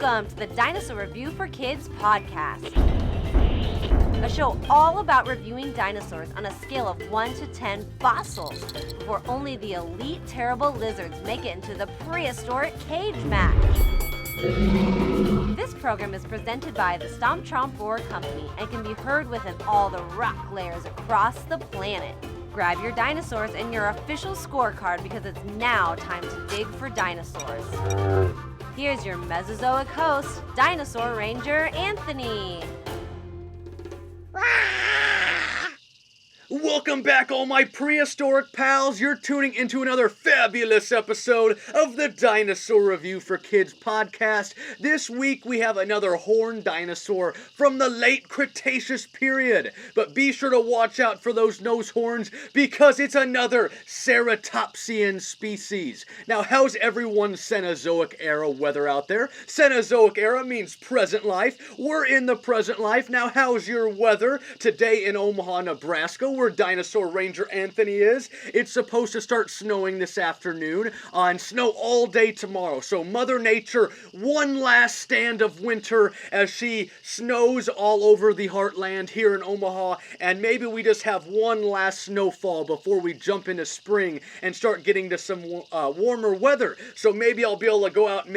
Welcome to the Dinosaur Review for Kids podcast, a show all about reviewing dinosaurs on a scale of 1 to 10 fossils before only the elite terrible lizards make it into the prehistoric cage match. This program is presented by the Stomping Company and can be heard within all the rock layers across the planet. Grab your dinosaurs and your official scorecard because it's now time to dig for dinosaurs. Here's your Mesozoic host, Dinosaur Ranger Anthony. Welcome back, all my prehistoric pals. You're tuning into another fabulous episode of the Dinosaur Review for Kids podcast. This week we have another horned dinosaur from the late Cretaceous period. But be sure to watch out for those nose horns because it's another ceratopsian species. Now, how's everyone's Cenozoic era weather out there? Cenozoic era means present life. We're in the present life. Now, how's your weather today in Omaha, Nebraska, where Dinosaur Ranger Anthony is? It's supposed to start snowing this afternoon and snow all day tomorrow. So Mother Nature, one last stand of winter as she snows all over the heartland here in Omaha, and maybe we just have one last snowfall before we jump into spring and start getting to some warmer weather. So maybe I'll be able to go out and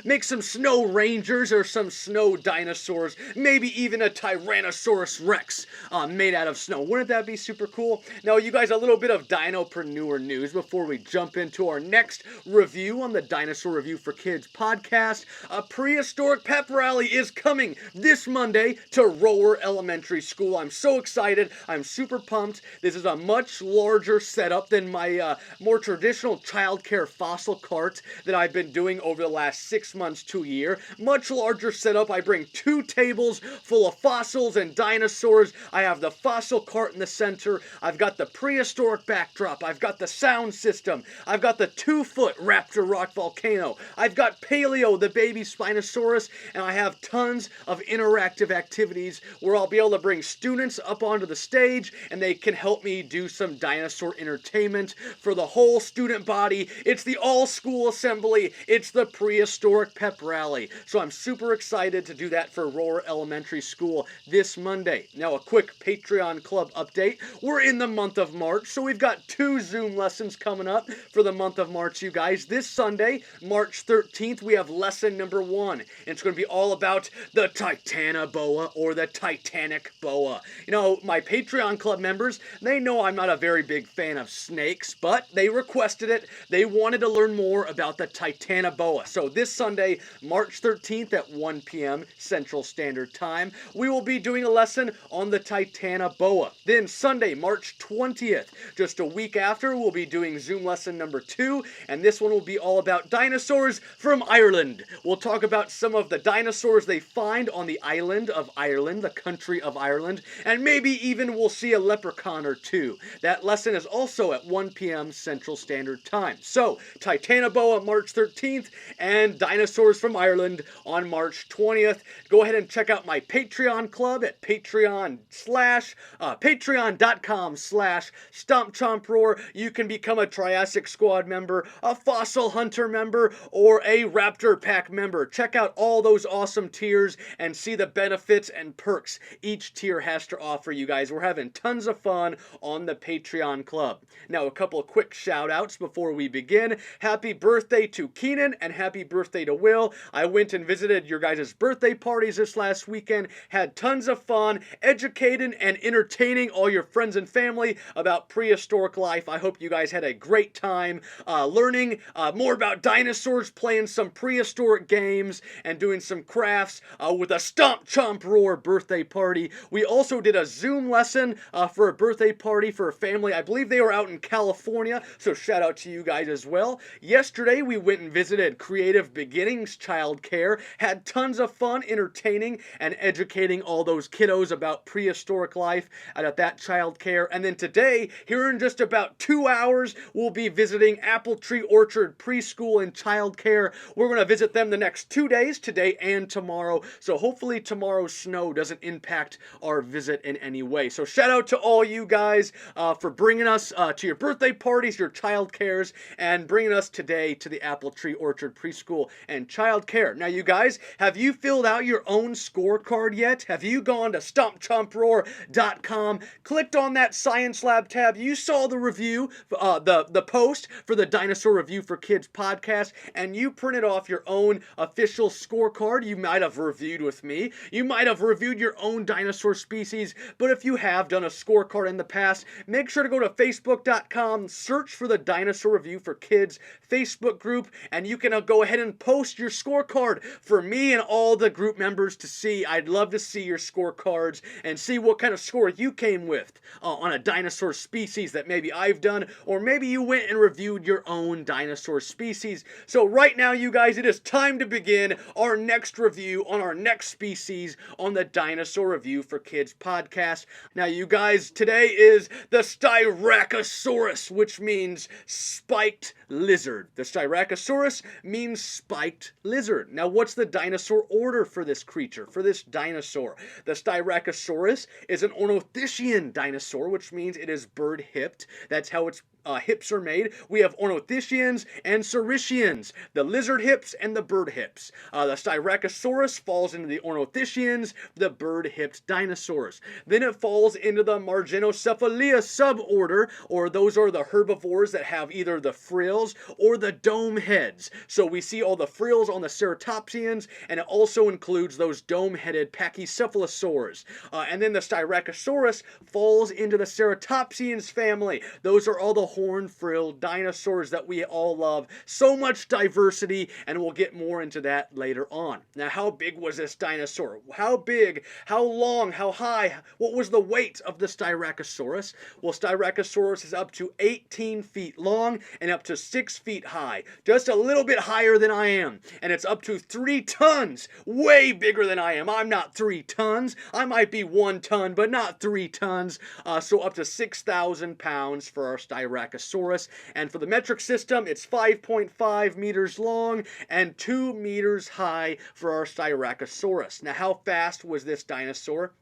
make some snow rangers or some snow dinosaurs, maybe even a Tyrannosaurus Rex made out of snow. Wouldn't that be super cool? Now, you guys, a little bit of dinopreneur news before we jump into our next review on the Dinosaur Review for Kids podcast. A prehistoric pep rally is coming this Monday to Rower Elementary School. I'm so excited. I'm super pumped. This is a much larger setup than my more traditional childcare fossil cart that I've been doing over the last 6 months to a year. Much larger setup. I bring 2 tables full of fossils and dinosaurs. I have the fossil cart in the center. I've got the prehistoric backdrop. I've got the sound system. I've got the 2-foot raptor rock volcano. I've got Paleo, the baby Spinosaurus, and I have tons of interactive activities where I'll be able to bring students up onto the stage and they can help me do some dinosaur entertainment for the whole student body. It's the all-school assembly. It's the prehistoric pep rally. So I'm super excited to do that for Rower Elementary School this Monday. Now, a quick Patreon Club update. We're in the month of March, so we've got 2 Zoom lessons coming up for the month of March, you guys. This Sunday, March 13th, we have lesson number 1. And it's going to be all about the Titanoboa, or the Titanic boa. You know, my Patreon Club members, they know I'm not a very big fan of snakes, but they requested it. They wanted to learn more about the Titanoboa. So this Sunday, March 13th at 1 p.m. Central Standard Time, we will be doing a lesson on the Titanoboa. Then Sunday, March 20th, just a week after, we'll be doing Zoom lesson number 2, and this one will be all about dinosaurs from Ireland. We'll talk about some of the dinosaurs they find on the island of Ireland, the country of Ireland, and maybe even we'll see a leprechaun or 2. That lesson is also at 1 p.m. Central Standard Time. So, Titanoboa March 13th, and dinosaurs from Ireland on March 20th. Go ahead and check out my Patreon Club at patreon.com/StompChompRoar. You can become a Triassic Squad member, a Fossil Hunter member, or a Raptor Pack member. Check out all those awesome tiers and see the benefits and perks each tier has to offer, you guys. We're having tons of fun on the Patreon Club. Now, a couple of quick shout outs before we begin. Happy birthday to Keenan and happy birthday to Will. I went and visited your guys' birthday parties this last weekend, had tons of fun, educating and entertaining all your friends and family about prehistoric life. I hope you guys had a great time learning more about dinosaurs, playing some prehistoric games, and doing some crafts with a Stomp Chomp Roar birthday party. We also did a Zoom lesson for a birthday party for a family. I believe they were out in California, so shout out to you guys as well. Yesterday, we went and visited Creative Beginnings Childcare, had tons of fun entertaining and educating all those kiddos about prehistoric life out at that child care. And then today, here in just about 2 hours, we'll be visiting Apple Tree Orchard Preschool and Child Care. We're going to visit them the next 2 days, today and tomorrow. So hopefully tomorrow's snow doesn't impact our visit in any way. So shout out to all you guys for bringing us to your birthday parties, your child cares, and bringing us today to the Apple Tree Orchard Preschool and Child Care. Now, you guys, have you filled out your own scorecard yet? Have you gone to stompchomproar.com, clicked on that Science Lab tab? You saw the review, the post for the Dinosaur Review for Kids podcast, and you printed off your own official scorecard. You might have reviewed with me. You might have reviewed your own dinosaur species, but if you have done a scorecard in the past, make sure to go to facebook.com, search for the Dinosaur Review for Kids Facebook group, and you can go ahead and post your scorecard for me and all the group members to see. I'd love to see your scorecards and see what kind of score you came with on a dinosaur species that maybe I've done, or maybe you went and reviewed your own dinosaur species. So right now, you guys, it is time to begin our next review on our next species on the Dinosaur Review for Kids podcast. Now, you guys, today is the Styracosaurus, which means spiked lizard. The Styracosaurus means spiked lizard. Now, what's the dinosaur order for this creature, for this dinosaur? The Styracosaurus is an ornithischian dinosaur, which means it is bird-hipped. That's how its hips are made. We have ornithischians and ceratopsians, the lizard hips and the bird hips. The Styracosaurus falls into the ornithischians, the bird-hipped dinosaurs. Then it falls into the Marginocephalia suborder, or those are the herbivores that have either the frills or the dome heads. So we see all the frills on the ceratopsians, and it also includes those dome-headed pachycephalosaurs. And then the Styracosaurus falls into the ceratopsians family. Those are all the horn-frilled dinosaurs that we all love. So much diversity, and we'll get more into that later on. Now, how big was this dinosaur? How big? How long? How high? What was the weight of the Styracosaurus? Well, Styracosaurus is up to 18 feet long and up to 6 feet high. Just a little bit higher than I am. And it's up to 3 tons. Way bigger than I am. I'm not 3 tons. I might be 1 ton, but not 3 tons. So up to 6,000 pounds for our Styracosaurus. And for the metric system, it's 5.5 meters long and 2 meters high for our Styracosaurus. Now, how fast was this dinosaur?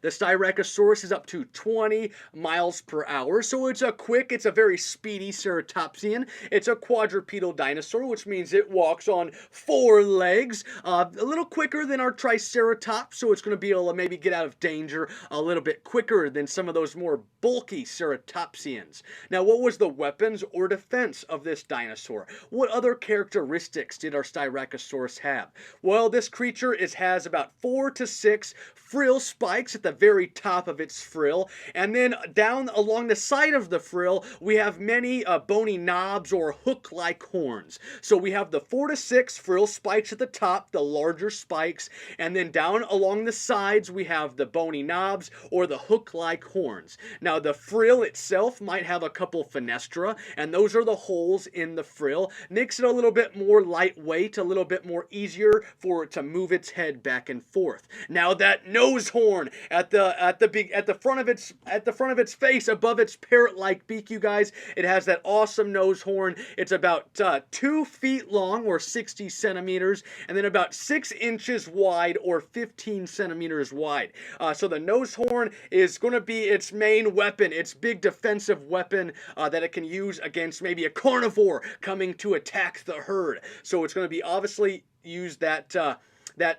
The Styracosaurus is up to 20 miles per hour, so it's a very speedy ceratopsian. It's a quadrupedal dinosaur, which means it walks on 4 legs, a little quicker than our Triceratops, so it's going to be able to maybe get out of danger a little bit quicker than some of those more bulky ceratopsians. Now, what was the weapons or defense of this dinosaur? What other characteristics did our Styracosaurus have? Well, this creature has about 4 to 6 frill spikes at the very top of its frill, and then down along the side of the frill we have many bony knobs or hook-like horns. So we have the 4 to 6 frill spikes at the top, the larger spikes, and then down along the sides we have the bony knobs or the hook-like horns. Now, the frill itself might have a couple fenestra, and those are the holes in the frill. Makes it a little bit more lightweight, a little bit more easier for it to move its head back and forth. Now, that nose horn at the front of its face, above its parrot-like beak, you guys, it has that awesome nose horn. It's about 2 feet long, or 60 centimeters, and then about 6 inches wide, or 15 centimeters wide. So the nose horn is going to be its main weapon, its big defensive weapon that it can use against maybe a carnivore coming to attack the herd. So it's going to be obviously use that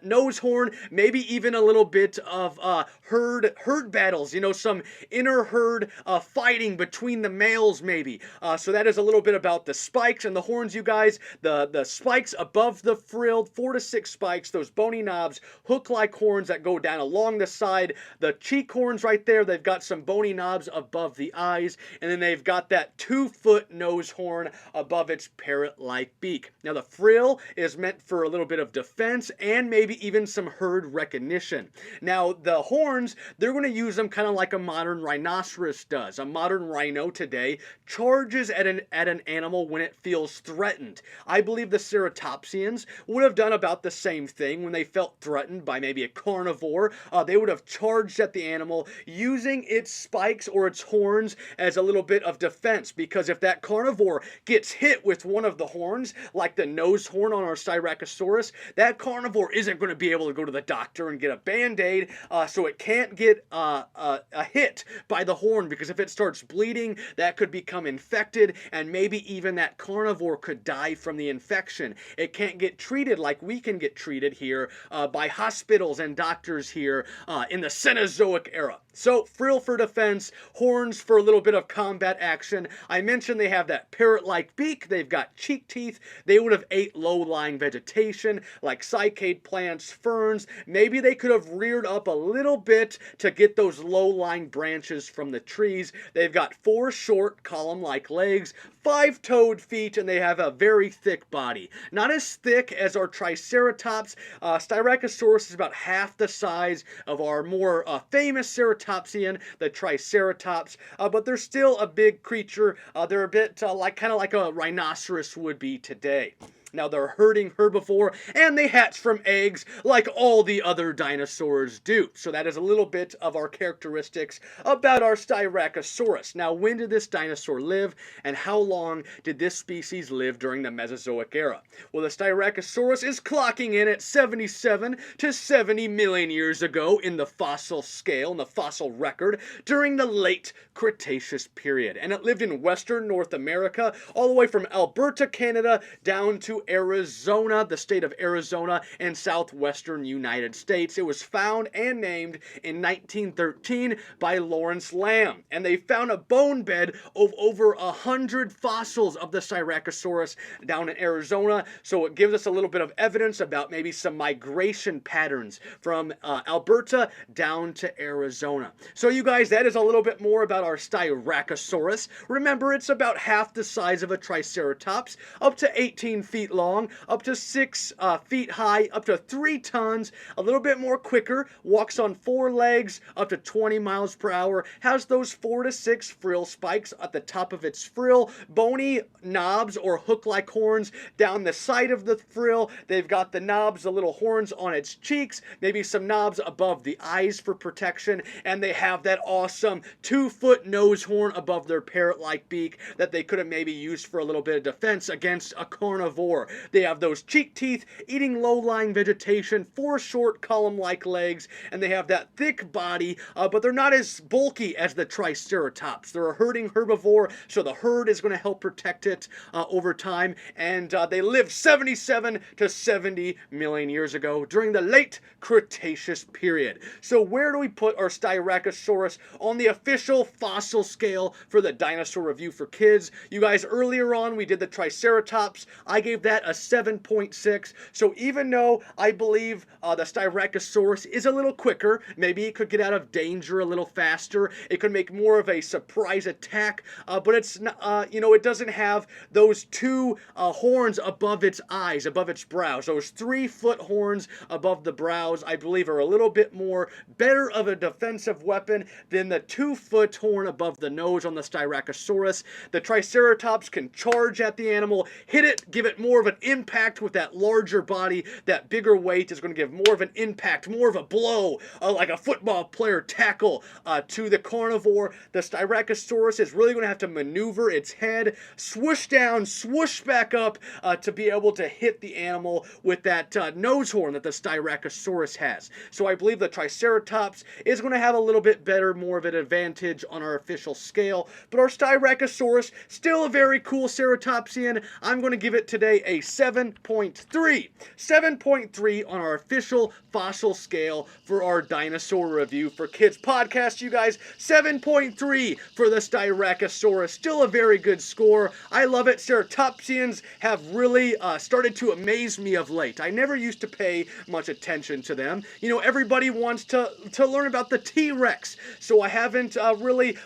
nose horn, maybe even a little bit of herd battles, some inner herd fighting between the males maybe. So that is a little bit about the spikes and the horns, you guys. The spikes above the frill, 4 to 6 spikes, those bony knobs, hook-like horns that go down along the side. The cheek horns right there, they've got some bony knobs above the eyes, and then they've got that 2-foot nose horn above its parrot-like beak. Now, the frill is meant for a little bit of defense and and maybe even some herd recognition. Now, the horns, they're going to use them kind of like a modern rhinoceros does. A modern rhino today charges at an animal when it feels threatened. I believe the ceratopsians would have done about the same thing when they felt threatened by maybe a carnivore. They would have charged at the animal using its spikes or its horns as a little bit of defense, because if that carnivore gets hit with one of the horns, like the nose horn on our Styracosaurus, that carnivore isn't going to be able to go to the doctor and get a band-aid, so it can't get a hit by the horn, because if it starts bleeding, that could become infected, and maybe even that carnivore could die from the infection. It can't get treated like we can get treated here by hospitals and doctors here in the Cenozoic era. So, frill for defense, horns for a little bit of combat action. I mentioned they have that parrot-like beak, they've got cheek teeth, they would have ate low-lying vegetation like cycad plants, ferns. Maybe they could have reared up a little bit to get those low-lying branches from the trees. They've got 4 short column-like legs, 5-toed feet, and they have a very thick body. Not as thick as our Triceratops. Styracosaurus is about half the size of our more famous ceratopsian, the Triceratops, but they're still a big creature. They're a bit kind of like a rhinoceros would be today. Now, they're herding herbivore, and they hatch from eggs like all the other dinosaurs do. So that is a little bit of our characteristics about our Styracosaurus. Now, when did this dinosaur live, and how long did this species live during the Mesozoic era? Well, the Styracosaurus is clocking in at 77 to 70 million years ago in the fossil scale, in the fossil record, during the late Cretaceous period. And it lived in western North America, all the way from Alberta, Canada, down to Arizona, the state of Arizona, and southwestern United States. It was found and named in 1913 by Lawrence Lamb, and they found a bone bed of over 100 fossils of the Styracosaurus down in Arizona, so it gives us a little bit of evidence about maybe some migration patterns from Alberta down to Arizona. So you guys, that is a little bit more about our Styracosaurus. Remember, it's about half the size of a Triceratops, up to 18 feet long, up to 6 feet high, up to 3 tons, a little bit more quicker, walks on 4 legs, up to 20 miles per hour, has those 4 to 6 frill spikes at the top of its frill, bony knobs or hook-like horns down the side of the frill. They've got the knobs, the little horns on its cheeks, maybe some knobs above the eyes for protection, and they have that awesome 2-foot nose horn above their parrot-like beak that they could have maybe used for a little bit of defense against a carnivore. They have those cheek teeth, eating low-lying vegetation, 4 short column-like legs, and they have that thick body, but they're not as bulky as the Triceratops. They're a herding herbivore, so the herd is going to help protect it over time, and they lived 77 to 70 million years ago during the late Cretaceous period. So where do we put our Styracosaurus on the official fossil scale for the Dinosaur Review for Kids? You guys, earlier on we did the Triceratops. I gave that a 7.6. So even though I believe the Styracosaurus is a little quicker, maybe it could get out of danger a little faster, it could make more of a surprise attack, but it's not, it doesn't have those 2 horns above its eyes, above its brows. Those 3-foot horns above the brows, I believe, are a little bit more better of a defensive weapon than the 2-foot horn above the nose on the Styracosaurus. The Triceratops can charge at the animal, hit it, give it more of an impact with that larger body. That bigger weight is going to give more of an impact, more of a blow, like a football player tackle to the carnivore. The Styracosaurus is really going to have to maneuver its head, swoosh down, swoosh back up to be able to hit the animal with that nose horn that the Styracosaurus has. So I believe the Triceratops is going to have a little bit better, more of an advantage on our official scale, but our Styracosaurus, still a very cool ceratopsian. I'm going to give it today a 7.3. 7.3 on our official fossil scale for our Dinosaur Review for Kids podcast, you guys. 7.3 for the Styracosaurus. Still a very good score. I love it. Ceratopsians have really started to amaze me of late. I never used to pay much attention to them. Everybody wants to learn about the T-Rex, so I haven't really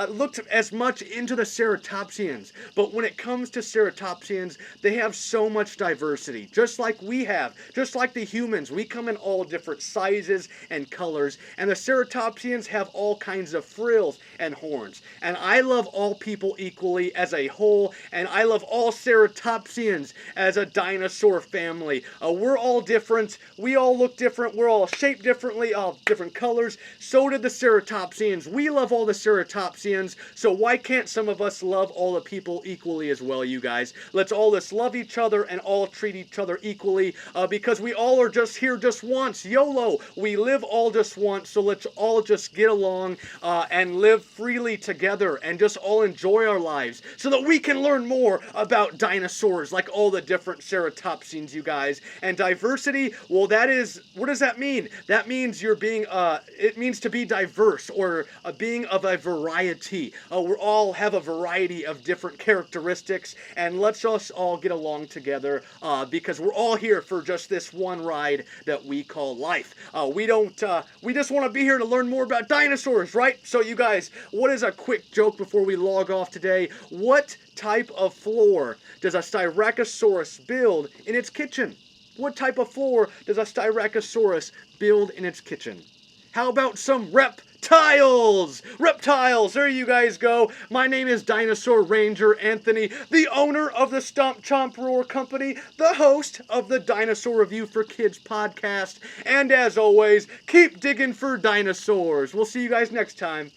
looked as much into the ceratopsians, but when it comes to ceratopsians, they have so much diversity, just like we have, just like the humans. We come in all different sizes and colors, and the ceratopsians have all kinds of frills and horns. And I love all people equally as a whole, and I love all ceratopsians as a dinosaur family. We're all different, we all look different, we're all shaped differently, all different colors. So did the ceratopsians. We love all the ceratopsians, so why can't some of us love all the people equally as well, you guys? Let's all just love each other and all treat each other equally, because we all are just here just once. YOLO! We live all just once, so let's all just get along and live freely together and just all enjoy our lives so that we can learn more about dinosaurs like all the different ceratopsians, you guys. And diversity, well, that is, what does that mean? That means you're being, it means to be diverse, or being of a variety. We all have a variety of different characteristics, and let's us all get along together because we're all here for just this one ride that we call life. We just want to be here to learn more about dinosaurs, right? So you guys, what is a quick joke before we log off today? What type of floor does a Styracosaurus build in its kitchen? What type of floor does a Styracosaurus build in its kitchen? How about some reptiles? Reptiles, there you guys go. My name is Dinosaur Ranger Anthony, the owner of the Stomp Chomp Roar Company, the host of the Dinosaur Review for Kids podcast, and as always, keep digging for dinosaurs. We'll see you guys next time.